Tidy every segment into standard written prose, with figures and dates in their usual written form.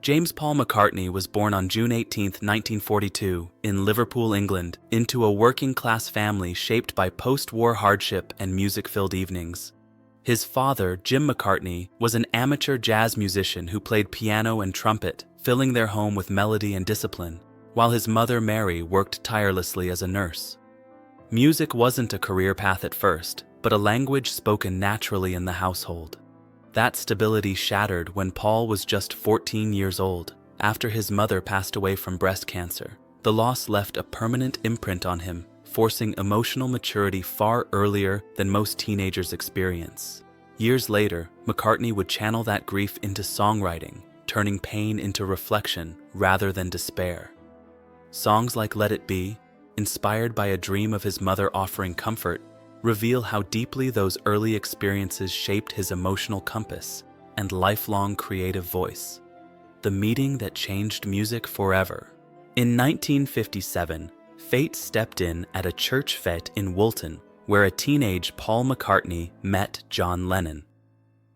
James Paul McCartney was born on June 18, 1942, in Liverpool, England, into a working-class family shaped by post-war hardship and music-filled evenings. His father, Jim McCartney, was an amateur jazz musician who played piano and trumpet, filling their home with melody and discipline, while his mother, Mary, worked tirelessly as a nurse. Music wasn't a career path at first, but a language spoken naturally in the household. That stability shattered when Paul was just 14 years old, after his mother passed away from breast cancer. The loss left a permanent imprint on him, forcing emotional maturity far earlier than most teenagers experience. Years later, McCartney would channel that grief into songwriting, turning pain into reflection rather than despair. Songs like Let It Be, inspired by a dream of his mother offering comfort, reveal how deeply those early experiences shaped his emotional compass and lifelong creative voice. The meeting that changed music forever. In 1957, fate stepped in at a church fete in Woolton, where a teenage Paul McCartney met John Lennon.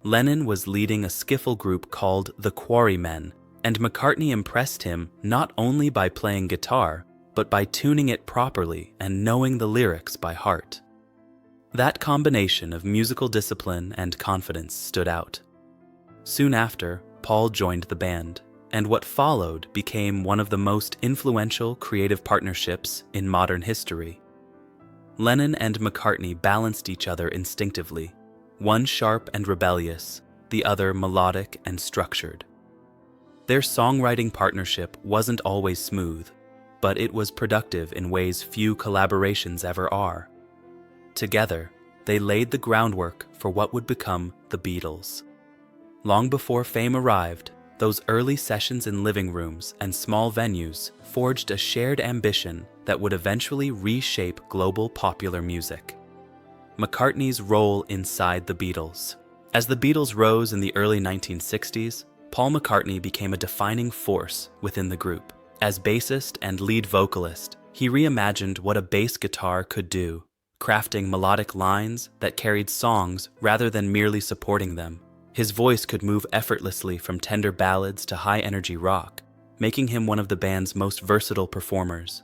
Lennon was leading a skiffle group called the Quarrymen, and McCartney impressed him not only by playing guitar, but by tuning it properly and knowing the lyrics by heart. That combination of musical discipline and confidence stood out. Soon after, Paul joined the band, and what followed became one of the most influential creative partnerships in modern history. Lennon and McCartney balanced each other instinctively, one sharp and rebellious, the other melodic and structured. Their songwriting partnership wasn't always smooth, but it was productive in ways few collaborations ever are. Together, they laid the groundwork for what would become the Beatles. Long before fame arrived, those early sessions in living rooms and small venues forged a shared ambition that would eventually reshape global popular music. McCartney's role inside the Beatles. As the Beatles rose in the early 1960s, Paul McCartney became a defining force within the group. As bassist and lead vocalist, he reimagined what a bass guitar could do, crafting melodic lines that carried songs rather than merely supporting them. His voice could move effortlessly from tender ballads to high-energy rock, making him one of the band's most versatile performers.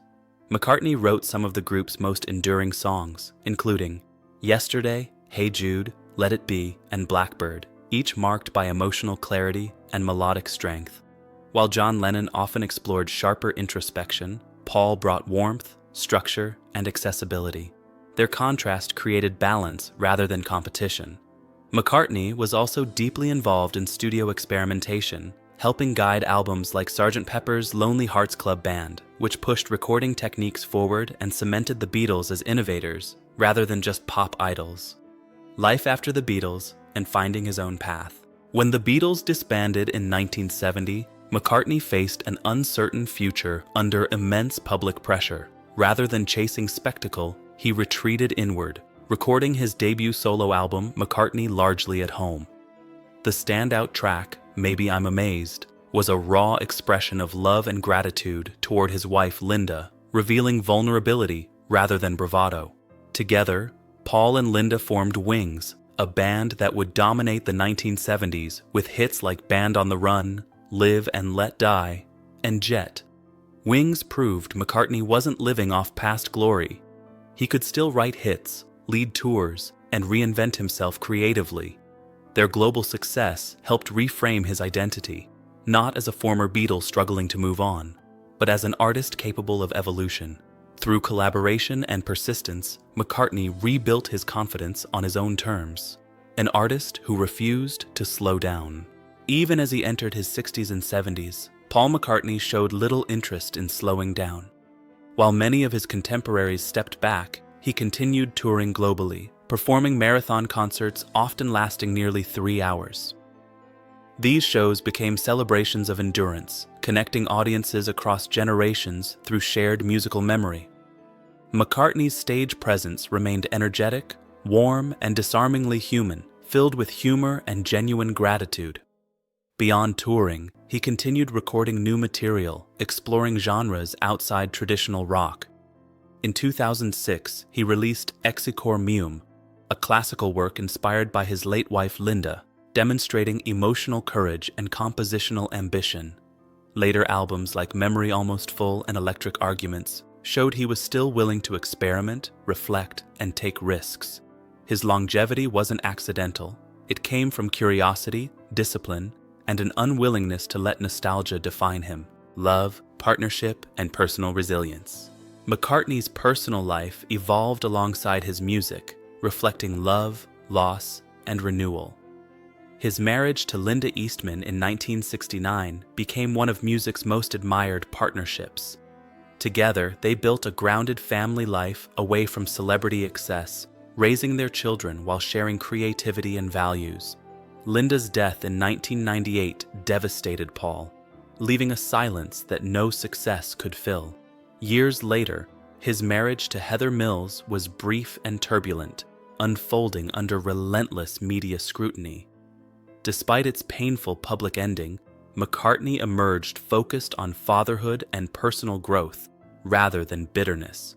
McCartney wrote some of the group's most enduring songs, including Yesterday, Hey Jude, Let It Be, and Blackbird, each marked by emotional clarity and melodic strength. While John Lennon often explored sharper introspection, Paul brought warmth, structure, and accessibility. Their contrast created balance rather than competition. McCartney was also deeply involved in studio experimentation, helping guide albums like Sgt. Pepper's Lonely Hearts Club Band, which pushed recording techniques forward and cemented the Beatles as innovators rather than just pop idols. Life after the Beatles and finding his own path. When the Beatles disbanded in 1970, McCartney faced an uncertain future under immense public pressure. Rather than chasing spectacle, he retreated inward, recording his debut solo album, McCartney, largely at home. The standout track, Maybe I'm Amazed, was a raw expression of love and gratitude toward his wife, Linda, revealing vulnerability rather than bravado. Together, Paul and Linda formed Wings, a band that would dominate the 1970s with hits like Band on the Run, Live and Let Die, and Jet. Wings proved McCartney wasn't living off past glory. He could still write hits, lead tours, and reinvent himself creatively. Their global success helped reframe his identity, not as a former Beatle struggling to move on, but as an artist capable of evolution. Through collaboration and persistence, McCartney rebuilt his confidence on his own terms, an artist who refused to slow down. Even as he entered his 60s and 70s, Paul McCartney showed little interest in slowing down. While many of his contemporaries stepped back, he continued touring globally, performing marathon concerts often lasting nearly 3 hours. These shows became celebrations of endurance, connecting audiences across generations through shared musical memory. McCartney's stage presence remained energetic, warm, and disarmingly human, filled with humor and genuine gratitude. Beyond touring, he continued recording new material, exploring genres outside traditional rock. In 2006, he released Exicor Meum, a classical work inspired by his late wife Linda, demonstrating emotional courage and compositional ambition. Later albums like Memory Almost Full and Electric Arguments showed he was still willing to experiment, reflect, and take risks. His longevity wasn't accidental. It came from curiosity, discipline, and an unwillingness to let nostalgia define him. Love, partnership, and personal resilience. McCartney's personal life evolved alongside his music, reflecting love, loss, and renewal. His marriage to Linda Eastman in 1969 became one of music's most admired partnerships. Together, they built a grounded family life away from celebrity excess, raising their children while sharing creativity and values. Linda's death in 1998 devastated Paul, leaving a silence that no success could fill. Years later, his marriage to Heather Mills was brief and turbulent, unfolding under relentless media scrutiny. Despite its painful public ending, McCartney emerged focused on fatherhood and personal growth, rather than bitterness.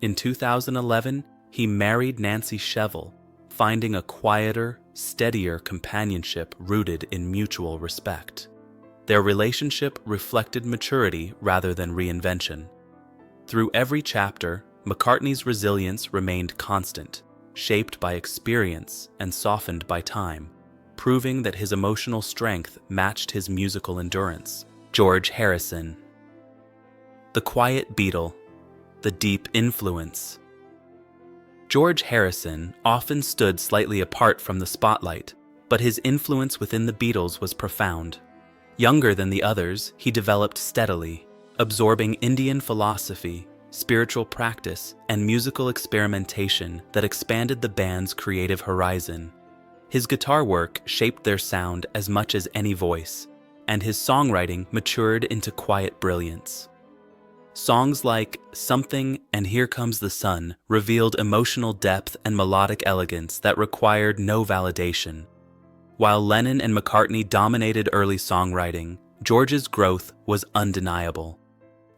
In 2011, he married Nancy Shevell, finding a quieter, steadier companionship rooted in mutual respect. Their relationship reflected maturity rather than reinvention. Through every chapter, McCartney's resilience remained constant, shaped by experience and softened by time, proving that his emotional strength matched his musical endurance. George Harrison. The quiet Beatle, the deep influence. George Harrison often stood slightly apart from the spotlight, but his influence within the Beatles was profound. Younger than the others, he developed steadily, absorbing Indian philosophy, spiritual practice, and musical experimentation that expanded the band's creative horizon. His guitar work shaped their sound as much as any voice, and his songwriting matured into quiet brilliance. Songs like Something and Here Comes the Sun revealed emotional depth and melodic elegance that required no validation. While Lennon and McCartney dominated early songwriting, George's growth was undeniable.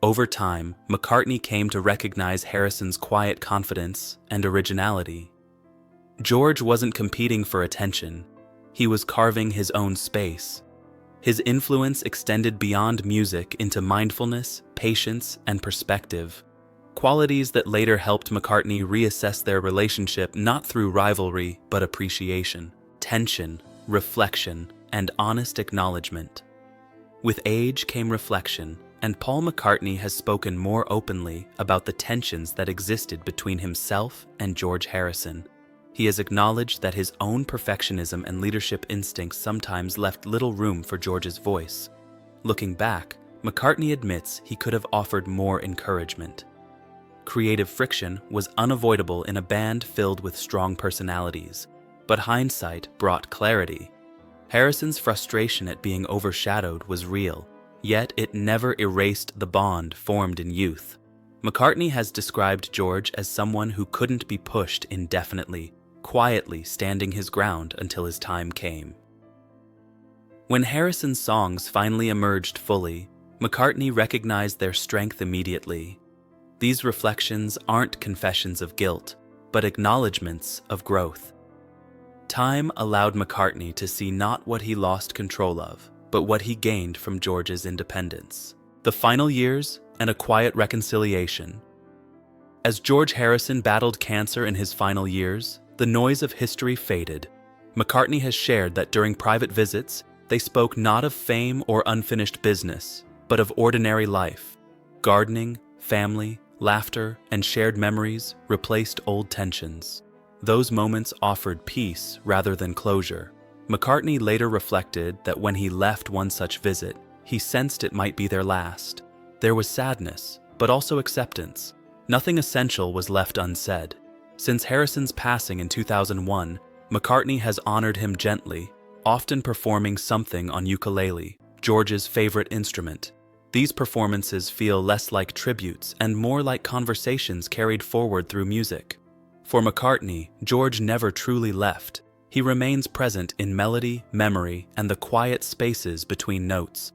Over time, McCartney came to recognize Harrison's quiet confidence and originality. George wasn't competing for attention. He was carving his own space. His influence extended beyond music into mindfulness, patience, and perspective, qualities that later helped McCartney reassess their relationship not through rivalry but appreciation, tension, reflection, and honest acknowledgement. With age came reflection, and Paul McCartney has spoken more openly about the tensions that existed between himself and George Harrison. He has acknowledged that his own perfectionism and leadership instincts sometimes left little room for George's voice. Looking back, McCartney admits he could have offered more encouragement. Creative friction was unavoidable in a band filled with strong personalities, but hindsight brought clarity. Harrison's frustration at being overshadowed was real, yet it never erased the bond formed in youth. McCartney has described George as someone who couldn't be pushed indefinitely, quietly standing his ground until his time came. When Harrison's songs finally emerged fully, McCartney recognized their strength immediately. These reflections aren't confessions of guilt, but acknowledgments of growth. Time allowed McCartney to see not what he lost control of, but what he gained from George's independence. The final years and a quiet reconciliation. As George Harrison battled cancer in his final years, the noise of history faded. McCartney has shared that during private visits, they spoke not of fame or unfinished business, but of ordinary life. Gardening, family, laughter, and shared memories replaced old tensions. Those moments offered peace rather than closure. McCartney later reflected that when he left one such visit, he sensed it might be their last. There was sadness, but also acceptance. Nothing essential was left unsaid. Since Harrison's passing in 2001, McCartney has honored him gently, often performing something on ukulele, George's favorite instrument. These performances feel less like tributes and more like conversations carried forward through music. For McCartney, George never truly left. He remains present in melody, memory, and the quiet spaces between notes.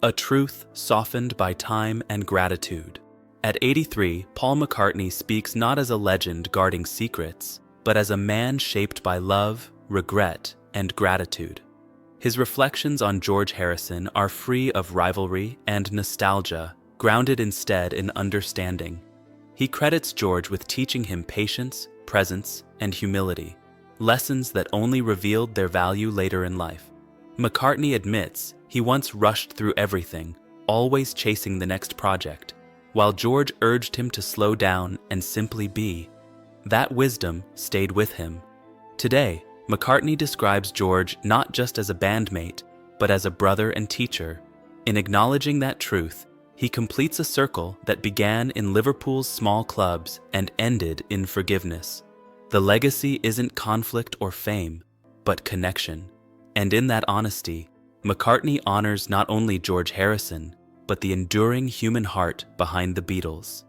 A truth softened by time and gratitude. At 83, Paul McCartney speaks not as a legend guarding secrets, but as a man shaped by love, regret, and gratitude. His reflections on George Harrison are free of rivalry and nostalgia, grounded instead in understanding. He credits George with teaching him patience, presence, and humility, lessons that only revealed their value later in life. McCartney admits he once rushed through everything, always chasing the next project, while George urged him to slow down and simply be. That wisdom stayed with him. Today, McCartney describes George not just as a bandmate, but as a brother and teacher. In acknowledging that truth, he completes a circle that began in Liverpool's small clubs and ended in forgiveness. The legacy isn't conflict or fame, but connection. And in that honesty, McCartney honors not only George Harrison, but the enduring human heart behind the Beatles.